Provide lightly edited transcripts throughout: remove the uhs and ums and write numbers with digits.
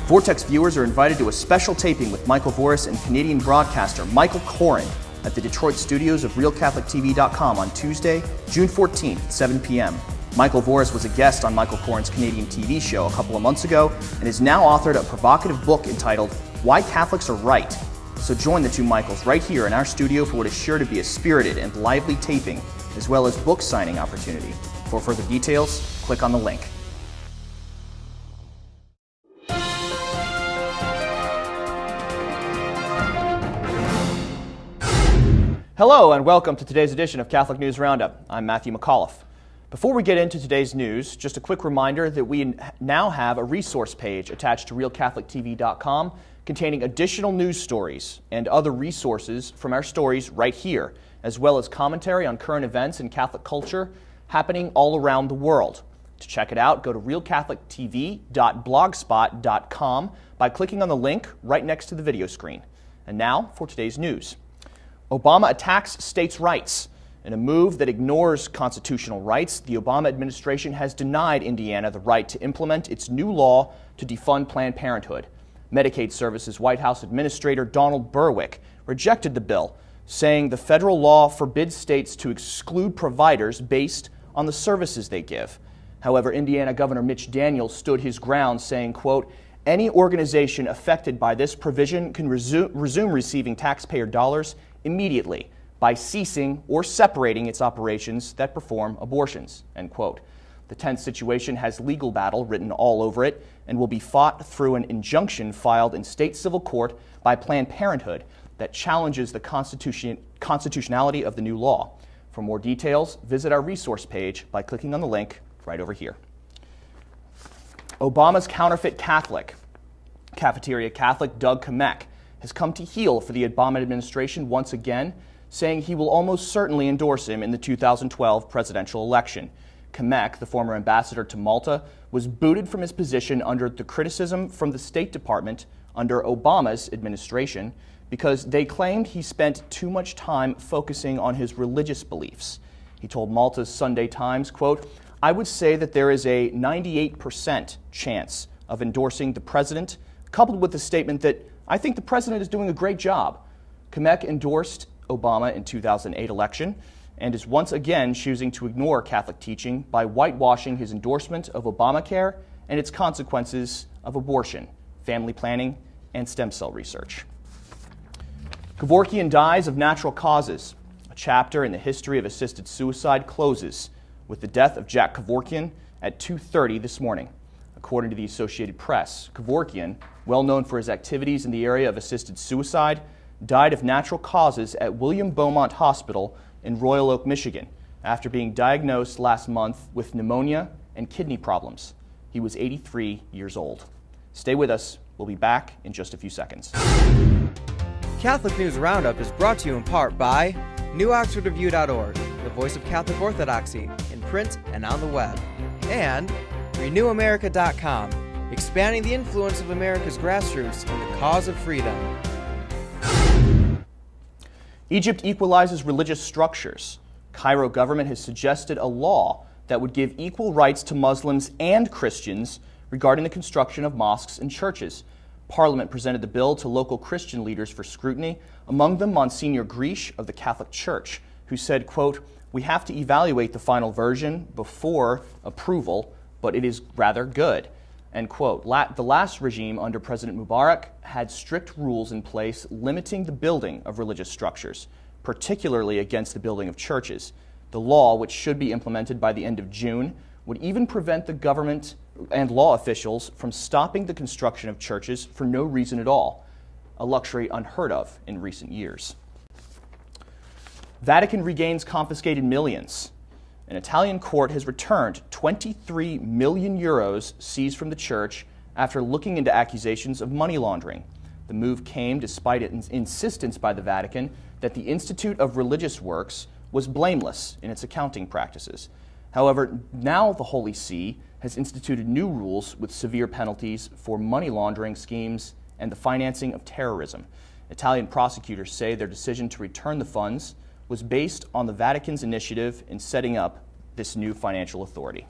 Vortex viewers are invited to a special taping with Michael Voris and Canadian broadcaster Michael Koren at the Detroit studios of RealCatholicTV.com on Tuesday, June 14th at 7 p.m. Michael Voris was a guest on Michael Koren's Canadian TV show a couple of months ago and has now authored a provocative book entitled Why Catholics Are Right. So join the two Michaels right here in our studio for what is sure to be a spirited and lively taping, as well as book signing opportunity. For further details, click on the link. Hello and welcome to today's edition of Catholic News Roundup. I'm Matthew McAuliffe. Before we get into today's news, just a quick reminder that we now have a resource page attached to RealCatholicTV.com containing additional news stories and other resources from our stories right here, as well as commentary on current events and Catholic culture happening all around the world. To check it out, go to realcatholictv.blogspot.com by clicking on the link right next to the video screen. And now for today's news. Obama attacks states' rights. In a move that ignores constitutional rights, the Obama administration has denied Indiana the right to implement its new law to defund Planned Parenthood. Medicaid Services White House Administrator Donald Berwick rejected the bill, saying the federal law forbids states to exclude providers based on the services they give. However, Indiana Governor Mitch Daniels stood his ground, saying, quote, "Any organization affected by this provision can resume receiving taxpayer dollars immediately by ceasing or separating its operations that perform abortions," end quote. The tense situation has legal battle written all over it and will be fought through an injunction filed in state civil court by Planned Parenthood that challenges the constitutionality of the new law. For more details, visit our resource page by clicking on the link right over here. Obama's counterfeit Catholic, Cafeteria Catholic Doug Kamek, has come to heel for the Obama administration once again, saying he will almost certainly endorse him in the 2012 presidential election. Kamek, the former ambassador to Malta, was booted from his position under the criticism from the State Department under Obama's administration because they claimed he spent too much time focusing on his religious beliefs. He told Malta's Sunday Times, quote, "I would say that there is a 98% chance of endorsing the president," coupled with the statement that "I think the president is doing a great job." Kamek endorsed Obama in 2008 election and is once again choosing to ignore Catholic teaching by whitewashing his endorsement of Obamacare and its consequences of abortion, family planning, and stem cell research. Kevorkian dies of natural causes. A chapter in the history of assisted suicide closes with the death of Jack Kevorkian at 2:30 this morning. According to the Associated Press, Kevorkian, well known for his activities in the area of assisted suicide, died of natural causes at William Beaumont Hospital in Royal Oak, Michigan, after being diagnosed last month with pneumonia and kidney problems. He was 83 years old. Stay with us. We'll be back in just a few seconds. Catholic News Roundup is brought to you in part by NewOxfordReview.org, the voice of Catholic Orthodoxy, in print and on the web, and RenewAmerica.com, expanding the influence of America's grassroots in the cause of freedom. Egypt equalizes religious structures. Cairo government has suggested a law that would give equal rights to Muslims and Christians regarding the construction of mosques and churches. Parliament presented the bill to local Christian leaders for scrutiny, among them Monsignor Grish of the Catholic Church, who said, quote, "We have to evaluate the final version before approval, but it is rather good," end quote. The last regime under President Mubarak had strict rules in place limiting the building of religious structures, particularly against the building of churches. The law, which should be implemented by the end of June, would even prevent the government and law officials from stopping the construction of churches for no reason at all, a luxury unheard of in recent years. Vatican regains confiscated millions. An Italian court has returned 23 million euros seized from the church after looking into accusations of money laundering. The move came despite its insistence by the Vatican that the Institute of Religious Works was blameless in its accounting practices. However, now the Holy See has instituted new rules with severe penalties for money laundering schemes and the financing of terrorism. Italian prosecutors say their decision to return the funds was based on the Vatican's initiative in setting up this new financial authority.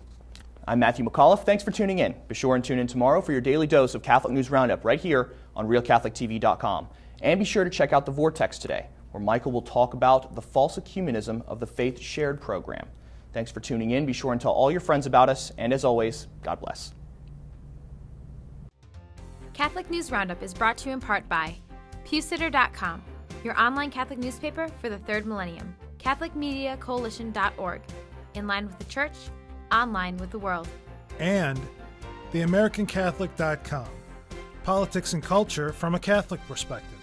I'm Matthew McAuliffe. Thanks for tuning in. Be sure and tune in tomorrow for your daily dose of Catholic News Roundup right here on RealCatholicTV.com. And be sure to check out The Vortex today, where Michael will talk about the false ecumenism of the Faith Shared program. Thanks for tuning in. Be sure and tell all your friends about us. And as always, God bless. Catholic News Roundup is brought to you in part by PewSitter.com, your online Catholic newspaper for the third millennium. CatholicMediaCoalition.org, in line with the Church, online with the world. And TheAmericanCatholic.com, politics and culture from a Catholic perspective.